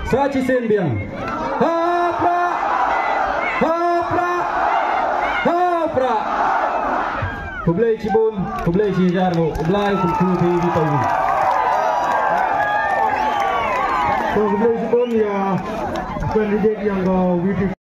Swaci Senbiang. Hapra. Hapra. Hapra. Kublai Cibun, Kublai Cijarmo, Kublai Kulkuti di Pauli. So Kublai Cibun ya kandidat yang